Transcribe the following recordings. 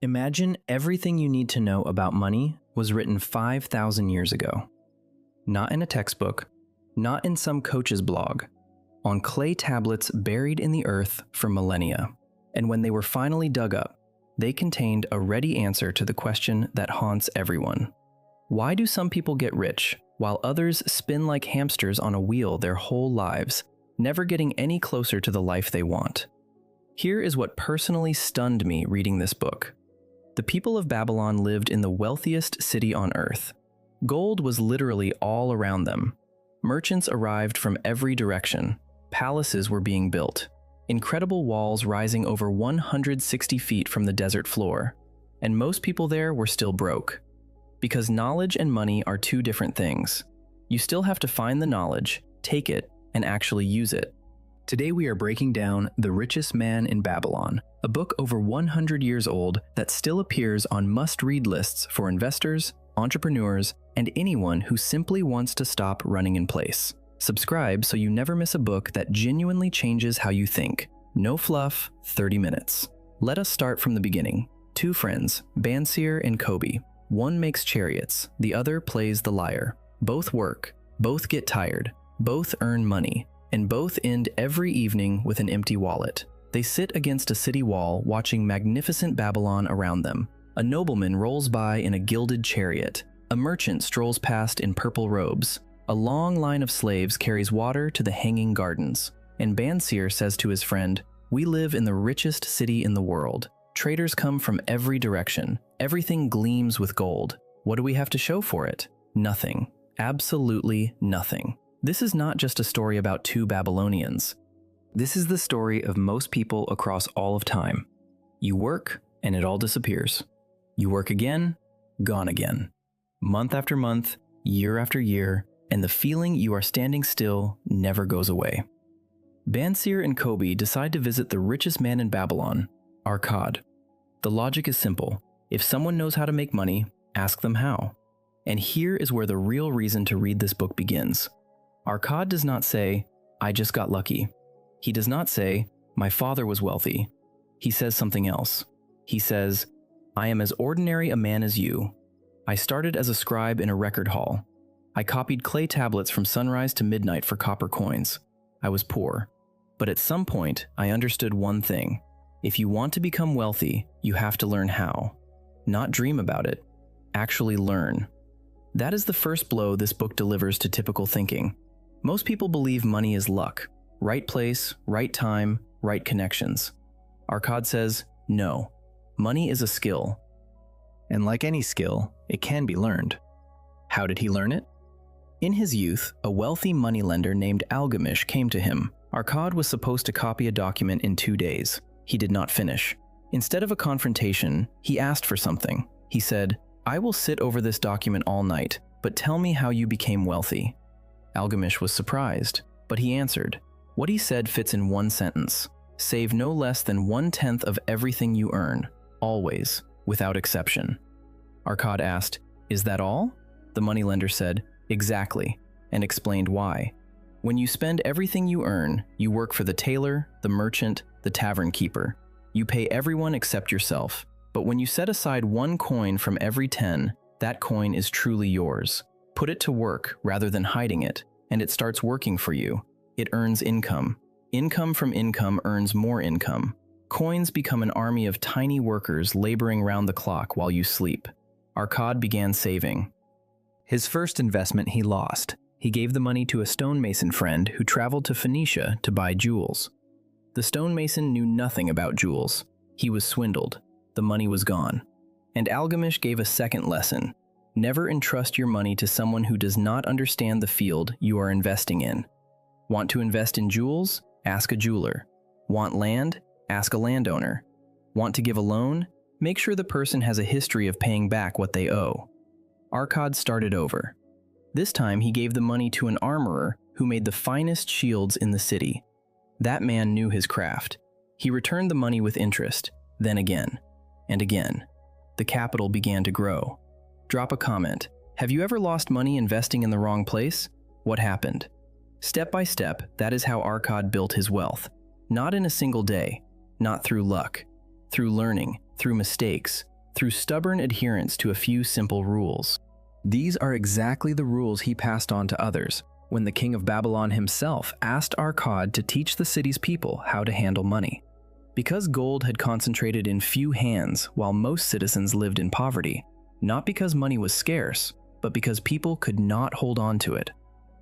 Imagine everything you need to know about money was written 5,000 years ago. Not in a textbook, not in some coach's blog, on clay tablets buried in the earth for millennia. And when they were finally dug up, they contained a ready answer to the question that haunts everyone. Why do some people get rich while others spin like hamsters on a wheel their whole lives, never getting any closer to the life they want? Here is what personally stunned me reading this book. The people of Babylon lived in the wealthiest city on earth. Gold was literally all around them. Merchants arrived from every direction. Palaces were being built. Incredible walls rising over 160 feet from the desert floor. And most people there were still broke. Because knowledge and money are two different things. You still have to find the knowledge, take it, and actually use it. Today we are breaking down The Richest Man in Babylon, a book over 100 years old that still appears on must-read lists for investors, entrepreneurs, and anyone who simply wants to stop running in place. Subscribe so you never miss a book that genuinely changes how you think. No fluff, 30 minutes. Let us start from the beginning. Two friends, Dabasir and Kobe. One makes chariots, the other plays the lyre. Both work, both get tired, both earn money, and both end every evening with an empty wallet. They sit against a city wall watching magnificent Babylon around them. A nobleman rolls by in a gilded chariot. A merchant strolls past in purple robes. A long line of slaves carries water to the hanging gardens. And Dabasir says to his friend, "We live in the richest city in the world. Traders come from every direction. Everything gleams with gold. What do we have to show for it? Nothing. Absolutely nothing." This is not just a story about two Babylonians. This is the story of most people across all of time. You work, and it all disappears. You work again, gone again. Month after month, year after year, and the feeling you are standing still never goes away. Dabasir and Kobe decide to visit the richest man in Babylon, Arkad. The logic is simple. If someone knows how to make money, ask them how. And here is where the real reason to read this book begins. Arkad does not say, "I just got lucky." He does not say, "My father was wealthy." He says something else. He says, "I am as ordinary a man as you. I started as a scribe in a record hall. I copied clay tablets from sunrise to midnight for copper coins. I was poor. But at some point, I understood one thing. If you want to become wealthy, you have to learn how. Not dream about it. Actually learn." That is the first blow this book delivers to typical thinking. Most people believe money is luck. Right place, right time, right connections. Arkad says, no. Money is a skill. And like any skill, it can be learned. How did he learn it? In his youth, a wealthy moneylender named Algamish came to him. Arkad was supposed to copy a document in 2 days. He did not finish. Instead of a confrontation, he asked for something. He said, "I will sit over this document all night, but tell me how you became wealthy." Algamish was surprised, but he answered. What he said fits in one sentence. Save no less than 1/10 of everything you earn, always, without exception. Arkad asked, "Is that all?" The moneylender said, "Exactly," and explained why. When you spend everything you earn, you work for the tailor, the merchant, the tavern keeper. You pay everyone except yourself. But when you set aside 1 coin from every 10, that coin is truly yours. Put it to work rather than hiding it, and it starts working for you. It earns income. Income from income earns more income. Coins become an army of tiny workers laboring round the clock while you sleep. Arkad began saving. His first investment he lost. He gave the money to a stonemason friend who traveled to Phoenicia to buy jewels. The stonemason knew nothing about jewels. He was swindled. The money was gone. And Algamish gave a second lesson. Never entrust your money to someone who does not understand the field you are investing in. Want to invest in jewels? Ask a jeweler. Want land? Ask a landowner. Want to give a loan? Make sure the person has a history of paying back what they owe. Arkad started over. This time he gave the money to an armorer who made the finest shields in the city. That man knew his craft. He returned the money with interest, then again, and again. The capital began to grow. Drop a comment. Have you ever lost money investing in the wrong place? What happened? Step by step, that is how Arkad built his wealth. Not in a single day, not through luck, through learning, through mistakes, through stubborn adherence to a few simple rules. These are exactly the rules he passed on to others when the king of Babylon himself asked Arkad to teach the city's people how to handle money. Because gold had concentrated in few hands while most citizens lived in poverty, not because money was scarce, but because people could not hold on to it.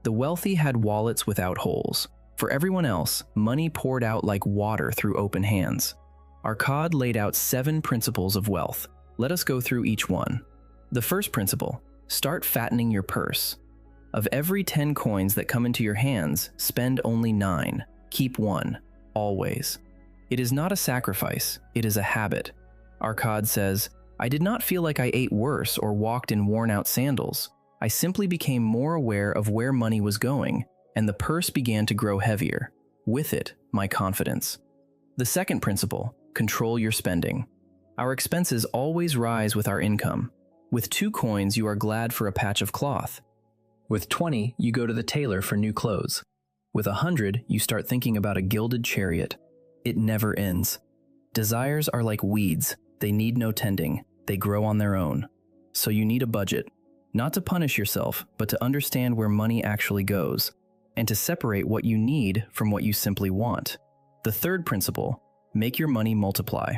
The wealthy had wallets without holes. For everyone else, money poured out like water through open hands. Arkad laid out 7 principles of wealth. Let us go through each one. The first principle: start fattening your purse. Of every 10 coins that come into your hands, spend only 9. Keep 1, always. It is not a sacrifice, it is a habit. Arkad says, I did not feel like I ate worse or walked in worn-out sandals. I simply became more aware of where money was going, and the purse began to grow heavier. With it, my confidence. The second principle: control your spending. Our expenses always rise with our income. With 2 coins, you are glad for a patch of cloth. With 20, you go to the tailor for new clothes. With 100, you start thinking about a gilded chariot. It never ends. Desires are like weeds. They need no tending. They grow on their own. So you need a budget, not to punish yourself, but to understand where money actually goes, and to separate what you need from what you simply want. The third principle: make your money multiply.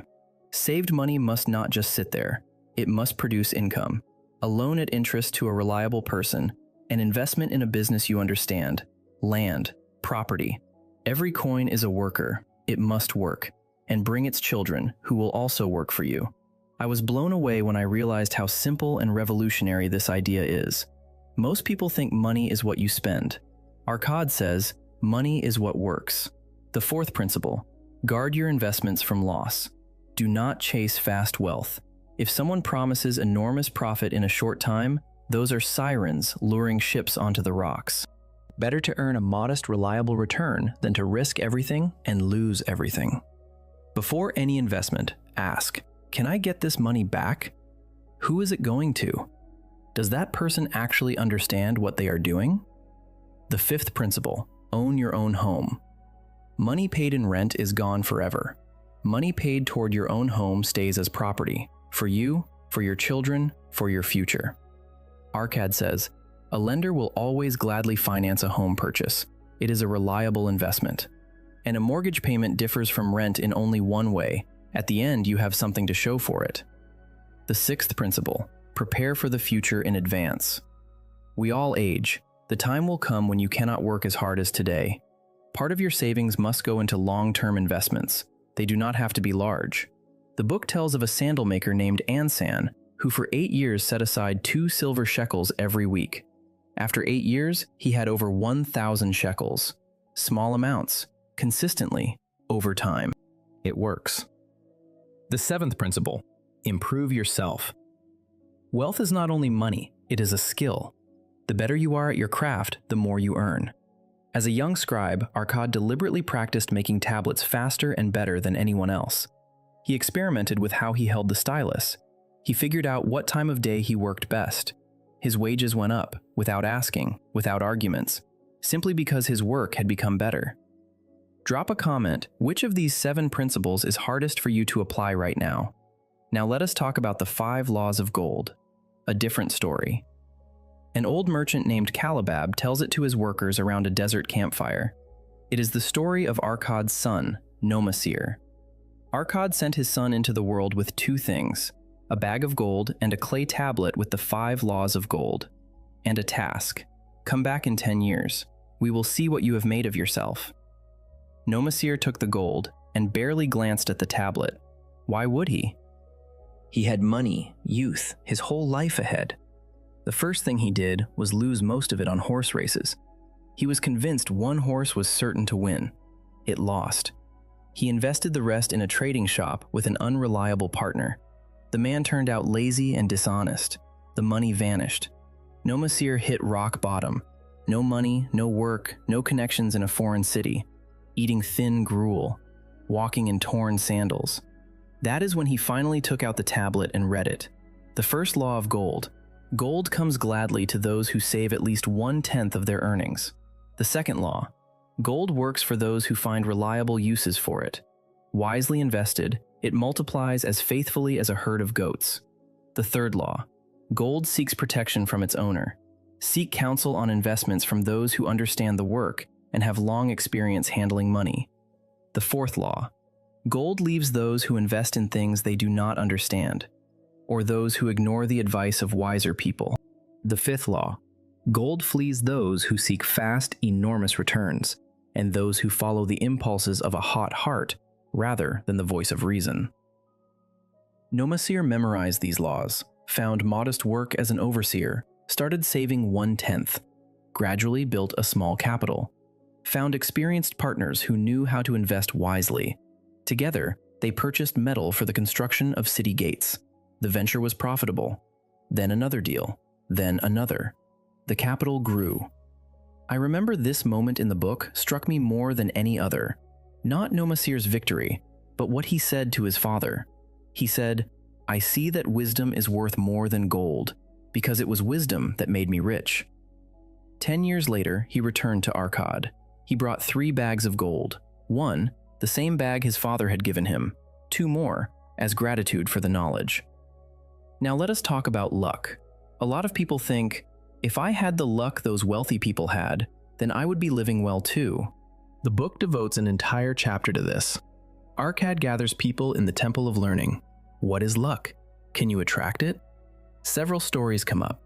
Saved money must not just sit there. It must produce income. A loan at interest to a reliable person, an investment in a business you understand, land, property. Every coin is a worker. It must work, and bring its children, who will also work for you. I was blown away when I realized how simple and revolutionary this idea is. Most people think money is what you spend. Arkad says, money is what works. The fourth principle: guard your investments from loss. Do not chase fast wealth. If someone promises enormous profit in a short time, those are sirens luring ships onto the rocks. Better to earn a modest, reliable return than to risk everything and lose everything. Before any investment, ask, can I get this money back? Who is it going to? Does that person actually understand what they are doing? The fifth principle: own your own home. Money paid in rent is gone forever. Money paid toward your own home stays as property, for you, for your children, for your future. Arkad says, a lender will always gladly finance a home purchase. It is a reliable investment. And a mortgage payment differs from rent in only one way. At the end, you have something to show for it. The sixth principle: prepare for the future in advance. We all age. The time will come when you cannot work as hard as today. Part of your savings must go into long-term investments. They do not have to be large. The book tells of a sandal maker named Ansan, who for 8 years set aside 2 silver shekels every week. After 8 years, he had over 1,000 shekels. Small amounts, consistently, over time. It works. The seventh principle: improve yourself. Wealth is not only money, it is a skill. The better you are at your craft, the more you earn. As a young scribe, Arkad deliberately practiced making tablets faster and better than anyone else. He experimented with how he held the stylus. He figured out what time of day he worked best. His wages went up, without asking, without arguments, simply because his work had become better. Drop a comment, which of these 7 principles is hardest for you to apply right now? Now let us talk about the 5 laws of gold. A different story. An old merchant named Kalabab tells it to his workers around a desert campfire. It is the story of Arkad's son, Dabasir. Arkad sent his son into the world with 2 things: a bag of gold and a clay tablet with the 5 laws of gold. And a task: come back in 10 years. We will see what you have made of yourself. Dabasir took the gold and barely glanced at the tablet. Why would he? He had money, youth, his whole life ahead. The first thing he did was lose most of it on horse races. He was convinced one horse was certain to win. It lost. He invested the rest in a trading shop with an unreliable partner. The man turned out lazy and dishonest. The money vanished. Dabasir hit rock bottom. No money, no work, no connections in a foreign city. Eating thin gruel. Walking in torn sandals. That is when he finally took out the tablet and read it. The first law of gold. Gold comes gladly to those who save at least 1/10 of their earnings. The second law. Gold works for those who find reliable uses for it. Wisely invested, It multiplies as faithfully as a herd of goats. The third law: gold seeks protection from its owner. Seek counsel on investments from those who understand the work and have long experience handling money. The fourth law: gold leaves those who invest in things they do not understand, or those who ignore the advice of wiser people. The fifth law: gold flees those who seek fast, enormous returns, and those who follow the impulses of a hot heart rather than the voice of reason. Dabasir memorized these laws, found modest work as an overseer, started saving 1/10, gradually built a small capital, found experienced partners who knew how to invest wisely. Together, they purchased metal for the construction of city gates. The venture was profitable. Then another deal, then another. The capital grew. I remember this moment in the book struck me more than any other. Not Dabasir's victory, but what he said to his father. He said, "I see that wisdom is worth more than gold, because it was wisdom that made me rich." 10 years later, he returned to Arkad. He brought 3 bags of gold. 1, the same bag his father had given him. 2 more, as gratitude for the knowledge. Now let us talk about luck. A lot of people think, if I had the luck those wealthy people had, then I would be living well too. The book devotes an entire chapter to this. Arkad gathers people in the Temple of Learning. What is luck? Can you attract it? Several stories come up.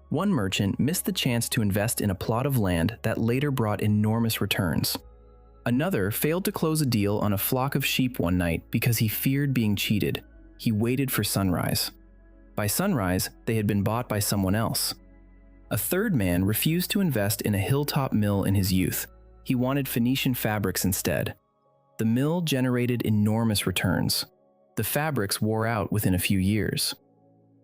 One merchant missed the chance to invest in a plot of land that later brought enormous returns. Another failed to close a deal on a flock of sheep one night because he feared being cheated. He waited for sunrise. By sunrise, they had been bought by someone else. A third man refused to invest in a hilltop mill in his youth. He wanted Phoenician fabrics instead. The mill generated enormous returns. The fabrics wore out within a few years.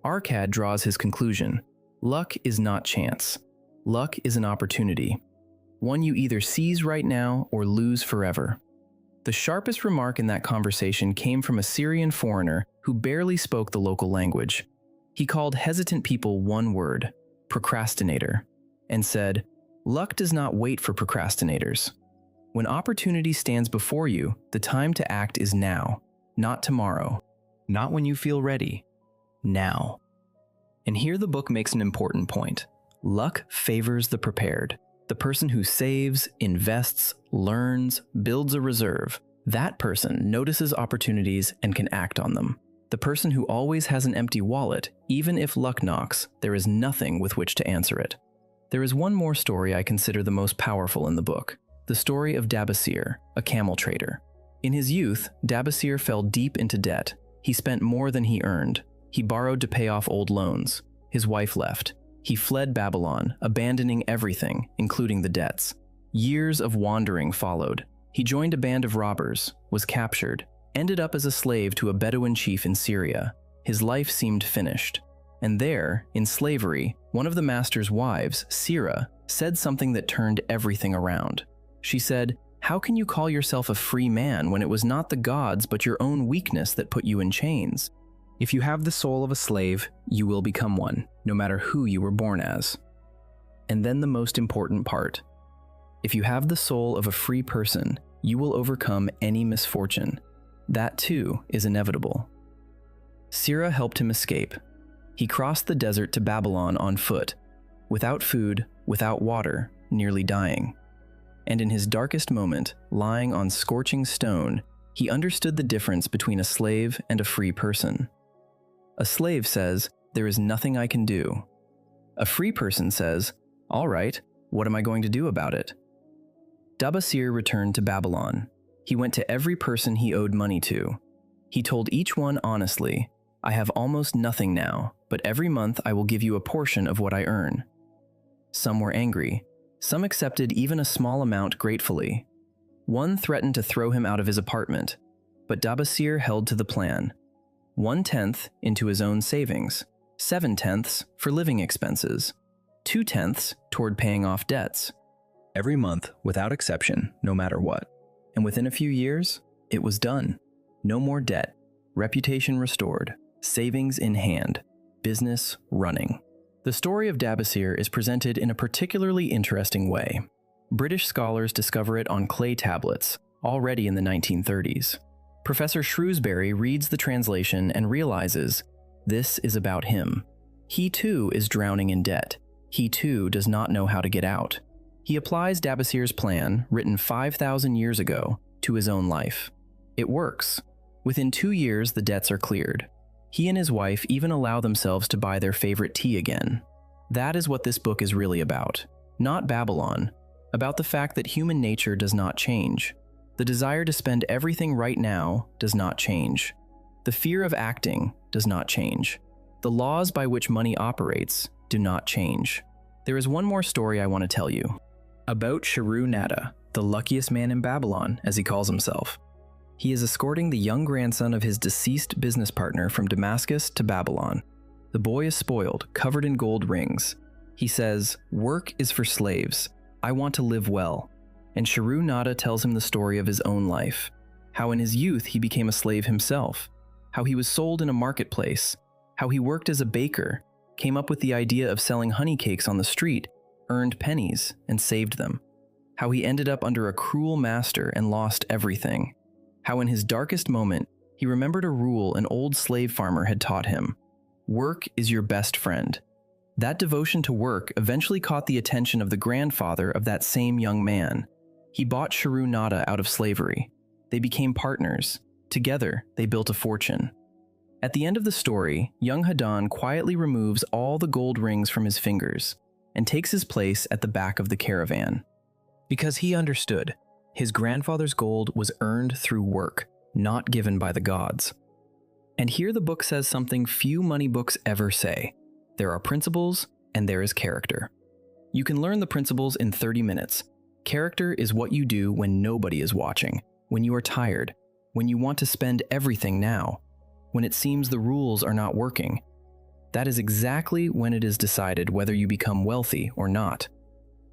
Arkad draws his conclusion. Luck is not chance. Luck is an opportunity. One you either seize right now or lose forever. The sharpest remark in that conversation came from a Syrian foreigner who barely spoke the local language. He called hesitant people one word: procrastinator, and said, "Luck does not wait for procrastinators. When opportunity stands before you, the time to act is now, not tomorrow, not when you feel ready, now." And here the book makes an important point. Luck favors the prepared. The person who saves, invests, learns, builds a reserve. That person notices opportunities and can act on them. The person who always has an empty wallet, even if luck knocks, there is nothing with which to answer it. There is one more story I consider the most powerful in the book. The story of Dabasir, a camel trader. In his youth, Dabasir fell deep into debt. He spent more than he earned. He borrowed to pay off old loans. His wife left. He fled Babylon, abandoning everything, including the debts. Years of wandering followed. He joined a band of robbers, was captured, ended up as a slave to a Bedouin chief in Syria. His life seemed finished. And there, in slavery, one of the master's wives, Sira, said something that turned everything around. She said, "How can you call yourself a free man when it was not the gods but your own weakness that put you in chains? If you have the soul of a slave, you will become one, no matter who you were born as." And then the most important part. If you have the soul of a free person, you will overcome any misfortune. That too is inevitable. Sira helped him escape. He crossed the desert to Babylon on foot, without food, without water, nearly dying. And in his darkest moment, lying on scorching stone, he understood the difference between a slave and a free person. A slave says, "There is nothing I can do." A free person says, "All right, what am I going to do about it?" Dabasir returned to Babylon. He went to every person he owed money to. He told each one honestly, "I have almost nothing now, but every month I will give you a portion of what I earn." Some were angry. Some accepted even a small amount gratefully. One threatened to throw him out of his apartment, but Dabasir held to the plan. 1/10 into his own savings, 7/10 for living expenses, 2/10 toward paying off debts. Every month, without exception, no matter what. And within a few years, it was done. No more debt, reputation restored, savings in hand, business running. The story of Dabasir is presented in a particularly interesting way. British scholars discover it on clay tablets, already in the 1930s. Professor Shrewsbury reads the translation and realizes this is about him. He too is drowning in debt. He too does not know how to get out. He applies Dabasir's plan, written 5,000 years ago, to his own life. It works. Within 2 years, the debts are cleared. He and his wife even allow themselves to buy their favorite tea again. That is what this book is really about. Not Babylon. About the fact that human nature does not change. The desire to spend everything right now does not change. The fear of acting does not change. The laws by which money operates do not change. There is one more story I want to tell you. About Sharru Nada, the luckiest man in Babylon, as he calls himself. He is escorting the young grandson of his deceased business partner from Damascus to Babylon. The boy is spoiled, covered in gold rings. He says, "Work is for slaves. I want to live well." And Sharru Nada tells him the story of his own life. How in his youth he became a slave himself. How he was sold in a marketplace. How he worked as a baker, came up with the idea of selling honey cakes on the street, earned pennies, and saved them. How he ended up under a cruel master and lost everything. How in his darkest moment, he remembered a rule an old slave farmer had taught him. Work is your best friend. That devotion to work eventually caught the attention of the grandfather of that same young man. He bought Sharru Nada out of slavery. They became partners. Together, they built a fortune. At the end of the story, young Hadan quietly removes all the gold rings from his fingers and takes his place at the back of the caravan. Because he understood, his grandfather's gold was earned through work, not given by the gods. And here the book says something few money books ever say. There are principles, and there is character. You can learn the principles in 30 minutes. Character is what you do when nobody is watching, when you are tired, when you want to spend everything now, when it seems the rules are not working. That is exactly when it is decided whether you become wealthy or not.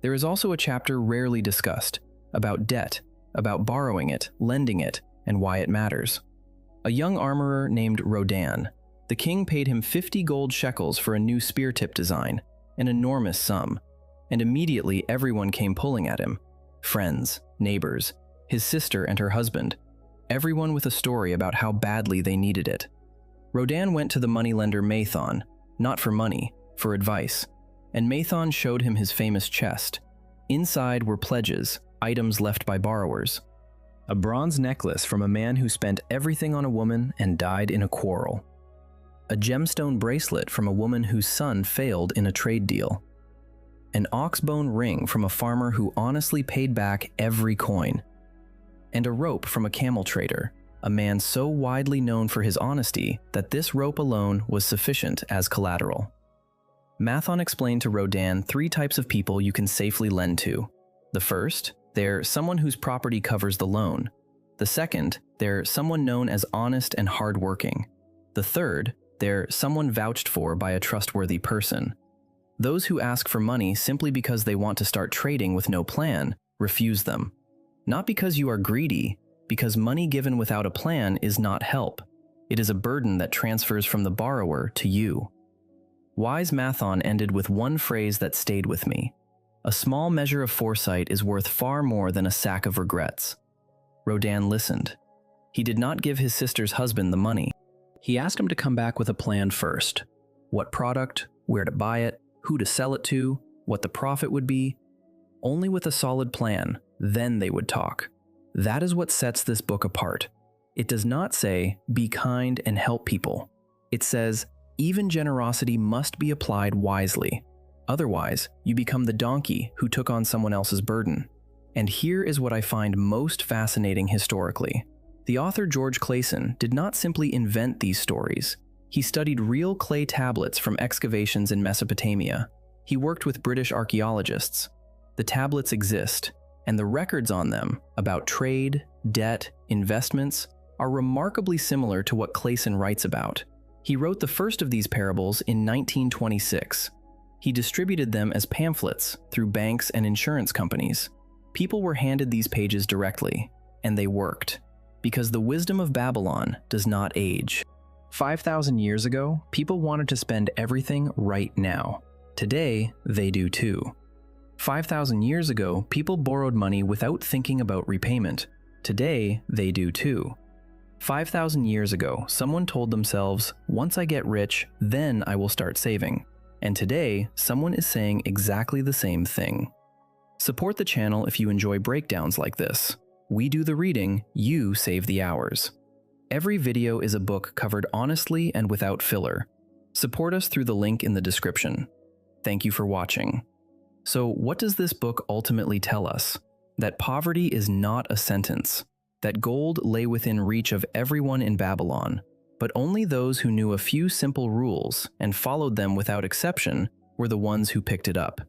There is also a chapter rarely discussed, about debt, about borrowing it, lending it, and why it matters. A young armorer named Rodan. The king paid him 50 gold shekels for a new spear tip design, an enormous sum, and immediately everyone came pulling at him. Friends, neighbors, his sister and her husband, everyone with a story about how badly they needed it. Rodan went to the moneylender Mathon, not for money, for advice, and Mathon showed him his famous chest. Inside were pledges, items left by borrowers. A bronze necklace from a man who spent everything on a woman and died in a quarrel. A gemstone bracelet from a woman whose son failed in a trade deal. An oxbone ring from a farmer who honestly paid back every coin. And a rope from a camel trader, a man so widely known for his honesty that this rope alone was sufficient as collateral. Mathon explained to Rodan 3 types of people you can safely lend to. The first, they're someone whose property covers the loan. The second, they're someone known as honest and hardworking. The third, they're someone vouched for by a trustworthy person. Those who ask for money simply because they want to start trading with no plan, refuse them. Not because you are greedy, because money given without a plan is not help. It is a burden that transfers from the borrower to you. Wise Mathon ended with one phrase that stayed with me. A small measure of foresight is worth far more than a sack of regrets. Rodan listened. He did not give his sister's husband the money. He asked him to come back with a plan first. What product, where to buy it, who to sell it to, what the profit would be. Only with a solid plan, then they would talk. That is what sets this book apart. It does not say, be kind and help people. It says, even generosity must be applied wisely. Otherwise, you become the donkey who took on someone else's burden. And here is what I find most fascinating historically. The author George Clason did not simply invent these stories. He studied real clay tablets from excavations in Mesopotamia. He worked with British archaeologists. The tablets exist, and the records on them about trade, debt, investments are remarkably similar to what Clason writes about. He wrote the first of these parables in 1926. He distributed them as pamphlets through banks and insurance companies. People were handed these pages directly, and they worked, because the wisdom of Babylon does not age. 5,000 years ago, people wanted to spend everything right now. Today, they do too. 5,000 years ago, people borrowed money without thinking about repayment. Today, they do too. 5,000 years ago, someone told themselves, once I get rich, then I will start saving. And today, someone is saying exactly the same thing. Support the channel if you enjoy breakdowns like this. We do the reading, you save the hours. Every video is a book covered honestly and without filler. Support us through the link in the description. Thank you for watching. So, what does this book ultimately tell us? That poverty is not a sentence. That gold lay within reach of everyone in Babylon, but only those who knew a few simple rules and followed them without exception were the ones who picked it up.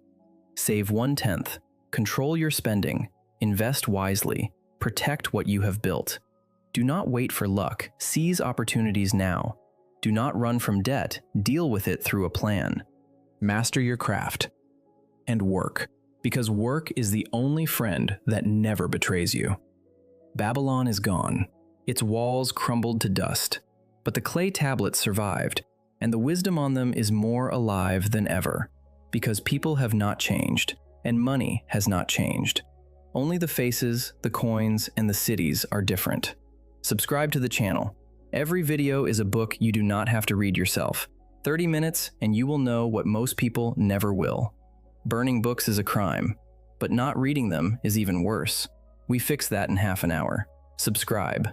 Save 1/10, control your spending, invest wisely, protect what you have built. Do not wait for luck, seize opportunities now. Do not run from debt, deal with it through a plan. Master your craft. And work, because work is the only friend that never betrays you. Babylon is gone. Its walls crumbled to dust, but the clay tablets survived, and the wisdom on them is more alive than ever, because people have not changed, and money has not changed. Only the faces, the coins, and the cities are different. Subscribe to the channel. Every video is a book you do not have to read yourself. 30 minutes and you will know what most people never will. Burning books is a crime, but not reading them is even worse. We fix that in half an hour. Subscribe.